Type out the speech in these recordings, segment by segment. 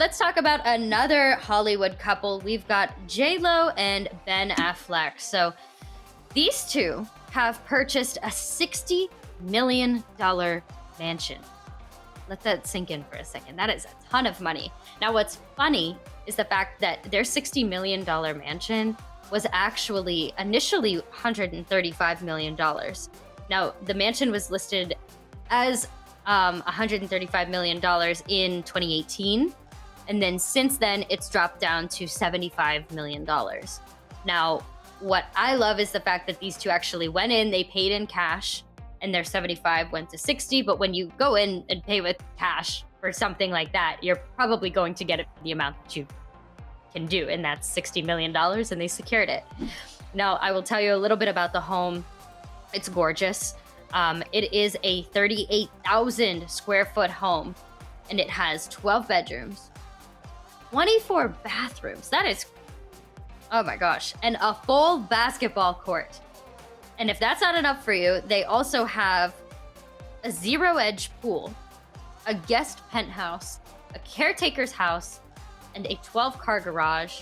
let's talk about another Hollywood couple. We've got J-Lo and Ben Affleck. So these two have purchased a $60 million mansion. Let that sink in for a second. That is a ton of money. Now, what's funny is the fact that their $60 million mansion was actually initially $135 million. Now, the mansion was listed as $135 million in 2018. And then since then, it's dropped down to $75 million. Now, what I love is the fact that these two actually went in, they paid in cash, and their 75 went to 60. But when you go in and pay with cash for something like that, you're probably going to get it for the amount that you can do, and that's $60 million, and they secured it. Now, I will tell you a little bit about the home. It's gorgeous. It is a 38,000 square foot home, and it has 12 bedrooms, 24 bathrooms. That is, oh my gosh, and a full basketball court. And if that's not enough for you, they also have a zero-edge pool, a guest penthouse, a caretaker's house, and a 12-car garage.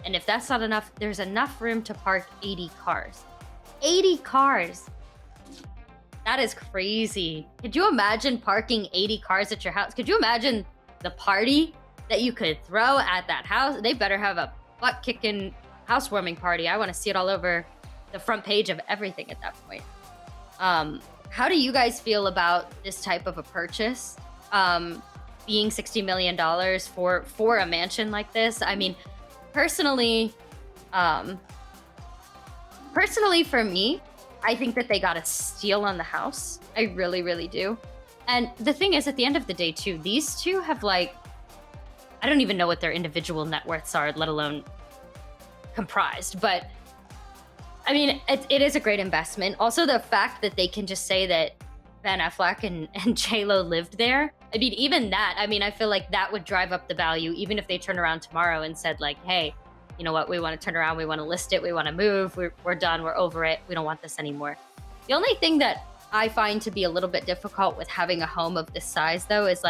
And if that's not enough, there's enough room to park 80 cars. 80 cars! That is crazy. Could you imagine parking 80 cars at your house? Could you imagine the party that you could throw at that house? They better have a butt-kicking housewarming party. I want to see it all over the front page of everything at that point. How do you guys feel about this type of a purchase? Being $60 million for a mansion like this? I mean, personally for me, I think that they got a steal on the house. I really, really do. And the thing is, at the end of the day, too, these two have I don't even know what their individual net worths are, let alone comprised. But I mean, it is a great investment. Also, the fact that they can just say that Ben Affleck and J-Lo lived there. I mean, even that, I feel like that would drive up the value, even if they turn around tomorrow and said hey, you know what, we want to turn around, we want to list it, we want to move, we're done, we're over it, we don't want this anymore. The only thing that I find to be a little bit difficult with having a home of this size, though, is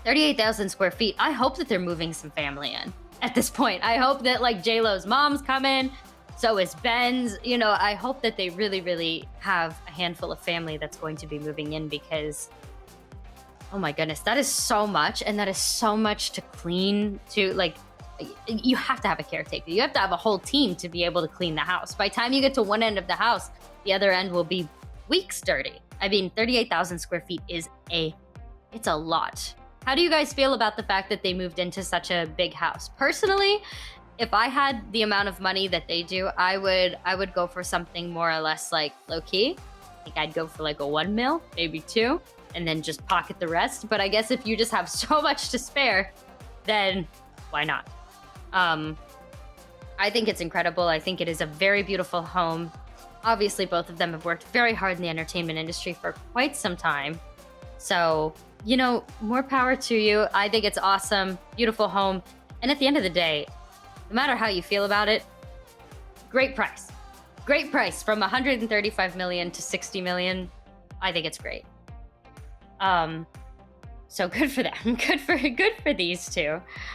38,000 square feet. I hope that they're moving some family in at this point. I hope that J-Lo's mom's coming, so is Ben's. I hope that they really, really have a handful of family that's going to be moving in, because oh my goodness, that is so much, and that is so much to clean, to you have to have a caretaker. You have to have a whole team to be able to clean the house. By the time you get to one end of the house, the other end will be weeks dirty. 38,000 square feet it's a lot. How do you guys feel about the fact that they moved into such a big house? Personally, if I had the amount of money that they do, I would go for something more or less low key. I think I'd go for a 1 mil, maybe 2, and then just pocket the rest. But I guess if you just have so much to spare, then why not? I think it's incredible. I think it is a very beautiful home. Obviously, both of them have worked very hard in the entertainment industry for quite some time. So, more power to you. I think it's awesome. Beautiful home. And at the end of the day, no matter how you feel about it, great price. Great price, from 135 million to 60 million. I think it's great. So good for them. Good for these two.